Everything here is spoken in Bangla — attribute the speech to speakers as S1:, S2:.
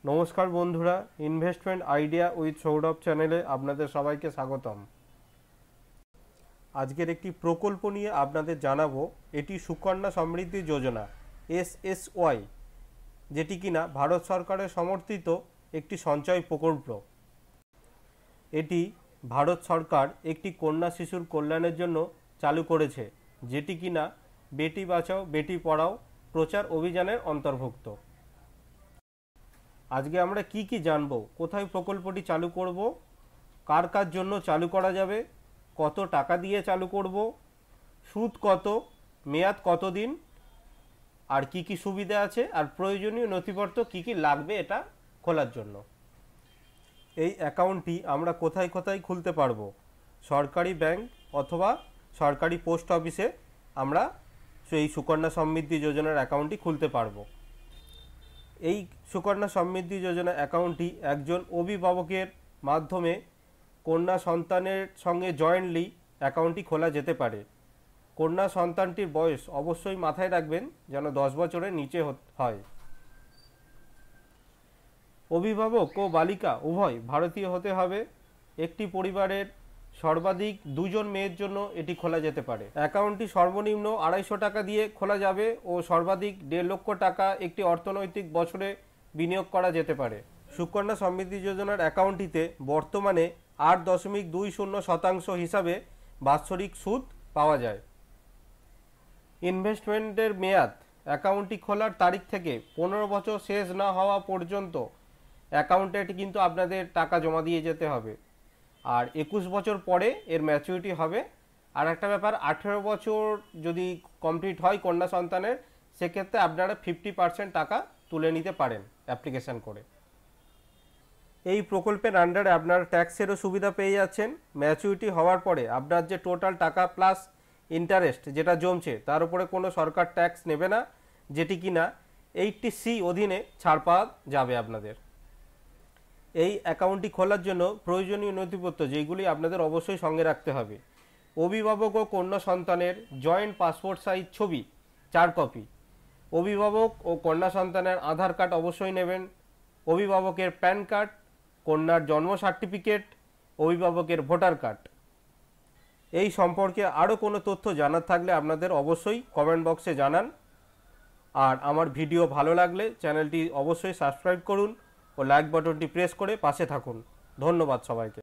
S1: নমস্কার বন্ধুরা, ইনভেস্টমেন্ট আইডিয়া উইথ সৌরভ চ্যানেলে আপনাদের সবাইকে স্বাগতম। আজকের একটি প্রকল্প নিয়ে আপনাদের জানাবো। এটি সুকন্যা সমৃদ্ধি যোজনা SSY, যেটি কিনা ভারত সরকারের সমর্থিত একটি সঞ্চয় প্রকল্প। এটি ভারত সরকার একটি কন্যা শিশুর কল্যাণের জন্য চালু করেছে, যেটি কিনা বেটি বাঁচাও বেটি পড়াও প্রচার অভিযানের অন্তর্ভুক্ত। আজকে আমরা কি জানবো, কোথায় প্রকল্পটি চালু করব, কার কার জন্য চালু করা যাবে, কত টাকা দিয়ে চালু করব, সুদ কত, মেয়াদ কতদিন, আর কি সুবিধা আছে, আর প্রয়োজনীয় নথিপত্র কি লাগবে এটা খোলার জন্য। এই অ্যাকাউন্টটি আমরা কোথায় খুলতে পারবো? সরকারি ব্যাংক অথবা সরকারি পোস্ট অফিসে আমরা সেই সুকন্যা সমৃদ্ধি যোজনার অ্যাকাউন্টটি খুলতে পারবো। এই সুকন্যা সমৃদ্ধি যোজনা অ্যাকাউন্টটি একজন অভিভাবকের মাধ্যমে কন্যা সন্তানের সঙ্গে জয়েন্টলি অ্যাকাউন্টটি খোলা যেতে পারে। কন্যা সন্তানটির বয়স অবশ্যই মাথায় রাখবেন যেন 10 বছরের নিচে হয়। অভিভাবক ও বালিকা উভয় ভারতীয় হতে হবে। একটি পরিবারের সর্বাধিক 2 জন মেয়ের জন্য এটি খোলা যেতে পারে। অ্যাকাউন্টটি সর্বনিম্ন 250 টাকা দিয়ে খোলা যাবে ও সর্বাধিক 1.5 লক্ষ টাকা একটি অর্থনৈতিক বছরে বিনিয়োগ করা যেতে পারে। সুকন্যা সমৃদ্ধি যোজনার অ্যাকাউন্টটিতে বর্তমানে 8.20% হিসাবে বাৎসরিক সুদ পাওয়া যায়। ইনভেস্টমেন্টের মেয়াদ অ্যাকাউন্টটি খোলার তারিখ থেকে 15 বছর শেষ না হওয়া পর্যন্ত অ্যাকাউন্টে কিন্তু আপনাদের টাকা জমা দিয়ে যেতে হবে। আর 21 বছর পরে এর ম্যাচুরিটি হবে। আর একটা ব্যাপার, 18 বছর যদি কমপ্লিট হয় কন্যা সন্তানের, সেক্ষেত্রে আপনারা 50% টাকা তুলে নিতে পারেন অ্যাপ্লিকেশান করে। এই প্রকল্পের আন্ডারে আপনারা ট্যাক্সেরও সুবিধা পেয়ে যাচ্ছেন। ম্যাচুরিটি হওয়ার পরে আপনার যে টোটাল টাকা প্লাস ইন্টারেস্ট যেটা জমছে তার উপরে কোনো সরকার ট্যাক্স নেবে না, যেটি কিনা 80C অধীনে ছাড় পাওয়া যাবে আপনাদের। এই অ্যাকাউন্টটি খোলার জন্য প্রয়োজনীয় নথিপত্র যেগুলি আপনাদের অবশ্যই সঙ্গে রাখতে হবে: অভিভাবক ও কন্যা সন্তানের জয়েন্ট পাসপোর্ট সাইজ ছবি 4 কপি, অভিভাবক ও কন্যা সন্তানের আধার কার্ড অবশ্যই নেবেন, অভিভাবকের প্যান কার্ড, কন্যার জন্ম সার্টিফিকেট, অভিভাবকের ভোটার কার্ড। এই সম্পর্কে আরও কোনো তথ্য জানার থাকলে আপনাদের অবশ্যই কমেন্ট বক্সে জানান। আর আমার ভিডিও ভালো লাগলে চ্যানেলটি অবশ্যই সাবস্ক্রাইব করুন ও লাইক বাটনটি প্রেস করে পাশে থাকুন। ধন্যবাদ সবাইকে।